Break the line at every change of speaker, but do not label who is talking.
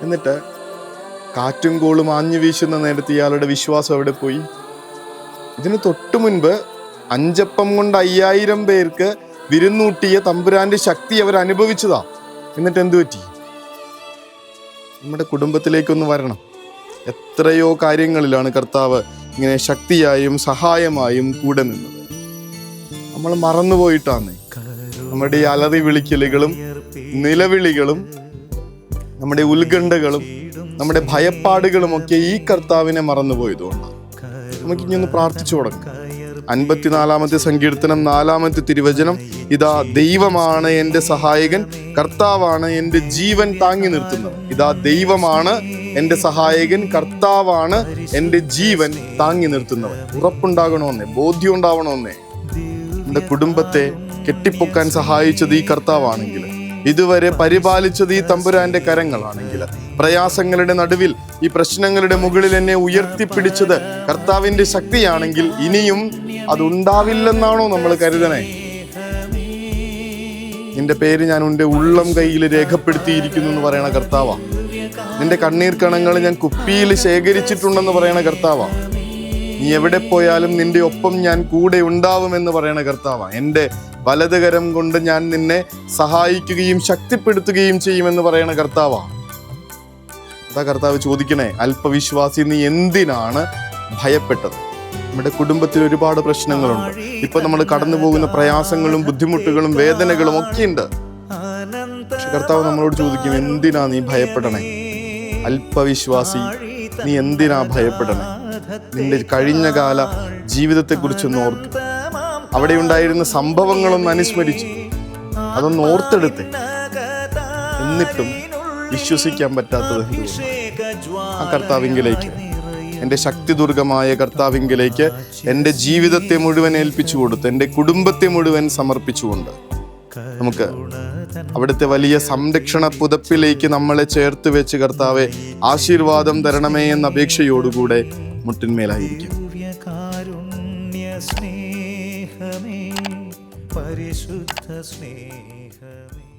എന്നിട്ട് കാറ്റും കോളും ആഞ്ഞു വീശുന്ന നേരത്ത് ഇയാളുടെ വിശ്വാസം എവിടെ പോയി? ഇതിന് തൊട്ടു മുൻപ് 5 അപ്പം കൊണ്ട് 5000 പേർക്ക് വിരുന്നൂട്ടിയ തമ്പുരാന്റെ ശക്തി അവർ അനുഭവിച്ചതാ. എന്നിട്ട് എന്തു പറ്റി? നമ്മുടെ കുടുംബത്തിലേക്കൊന്ന് വരണം. എത്രയോ കാര്യങ്ങളിലാണ് കർത്താവ് ഇങ്ങനെ ശക്തിയായും സഹായമായും കൂടെ നിന്നത്. നമ്മൾ മറന്നുപോയിട്ടാണ്. നമ്മുടെ ഈ അലറി വിളിക്കലുകളും നിലവിളികളും നമ്മുടെ ഉത്കണ്ഠകളും നമ്മുടെ ഭയപ്പാടുകളും ഒക്കെ ഈ കർത്താവിനെ മറന്നുപോയതുകൊണ്ടാണ്. നമുക്കിനി ഒന്ന് പ്രാർത്ഥിച്ചു തുടങ്ങാം. 54-ാമത്തെ സങ്കീർത്തനം 4-ാമത്തെ തിരുവചനം, ഇതാ ദൈവമാണ് എൻ്റെ സഹായകൻ, കർത്താവാണ് എൻ്റെ ജീവൻ താങ്ങി നിർത്തുന്നത്. ഇതാ ദൈവമാണ് എൻ്റെ സഹായകൻ, കർത്താവാണ് എൻ്റെ ജീവൻ താങ്ങി നിർത്തുന്നവൻ. ഉറപ്പുണ്ടാകണമെന്നേ, ബോധ്യം ഉണ്ടാവണമെന്നേ. എൻ്റെ കുടുംബത്തെ കെട്ടിപ്പൊക്കാൻ സഹായിച്ചത് ഈ കർത്താവാണെങ്കിൽ, ഇതുവരെ പരിപാലിച്ചത് ഈ തമ്പുരാന്റെ കരങ്ങളാണെങ്കിൽ, പ്രയാസങ്ങളുടെ നടുവിൽ ഈ പ്രശ്നങ്ങളുടെ മുകളിൽ എന്നെ ഉയർത്തിപ്പിടിച്ചത് കർത്താവിന്റെ ശക്തിയാണെങ്കിൽ, ഇനിയും അതുണ്ടാവില്ലെന്നാണോ നമ്മൾ കരുതണേ? നിന്റെ പേര് ഞാൻ എൻ്റെ ഉള്ളം കയ്യിൽ രേഖപ്പെടുത്തിയിരിക്കുന്നു എന്ന് പറയണ കർത്താവാ. നിന്റെ കണ്ണീർ കണങ്ങൾ ഞാൻ കുപ്പിയിൽ ശേഖരിച്ചിട്ടുണ്ടെന്ന് പറയണ കർത്താവാ. നീ എവിടെ പോയാലും നിന്റെ ഒപ്പം ഞാൻ കൂടെ ഉണ്ടാവുമെന്ന് പറയണ കർത്താവാ. എൻ്റെ വലതുകരം കൊണ്ട് ഞാൻ നിന്നെ സഹായിക്കുകയും ശക്തിപ്പെടുത്തുകയും ചെയ്യുമെന്ന് പറയണ കർത്താവാ. അതാ കർത്താവ് ചോദിക്കണേ, അല്പവിശ്വാസി നീ എന്തിനാണ് ഭയപ്പെട്ടത്? നമ്മുടെ കുടുംബത്തിൽ ഒരുപാട് പ്രശ്നങ്ങളുണ്ട്. ഇപ്പൊ നമ്മൾ കടന്നു പോകുന്ന പ്രയാസങ്ങളും ബുദ്ധിമുട്ടുകളും വേദനകളും ഒക്കെ ഉണ്ട്. പക്ഷെ കർത്താവ് നമ്മളോട് ചോദിക്കും, എന്തിനാ നീ ഭയപ്പെടണേ? അല്പവിശ്വാസി നീ എന്തിനാ ഭയപ്പെടണേ? നിന്റെ കഴിഞ്ഞ കാല ജീവിതത്തെക്കുറിച്ചൊന്ന് ഓർത്ത്, അവിടെ ഉണ്ടായിരുന്ന സംഭവങ്ങളൊന്ന് അനുസ്മരിച്ച് അതൊന്ന് ഓർത്തെടുത്ത്, എന്നിട്ടും വിശ്വസിക്കാൻ പറ്റാത്തത് ആ കർത്താവിങ്കിലേക്ക്, എൻ്റെ ശക്തിദുർഗമായ കർത്താവിങ്കിലേക്ക് എൻ്റെ ജീവിതത്തെ മുഴുവൻ ഏൽപ്പിച്ചു കൊടുത്ത്, എൻ്റെ കുടുംബത്തെ മുഴുവൻ സമർപ്പിച്ചുകൊണ്ട് നമുക്ക് അവിടുത്തെ വലിയ സംരക്ഷണ പുതപ്പിലേക്ക് നമ്മളെ ചേർത്ത് വെച്ച് കർത്താവെ ആശീർവാദം തരണമേ എന്ന അപേക്ഷയോടുകൂടെ മുട്ടിന്മേലായിരിക്കും.
പരിശുദ്ധ സ്നേഹമേ.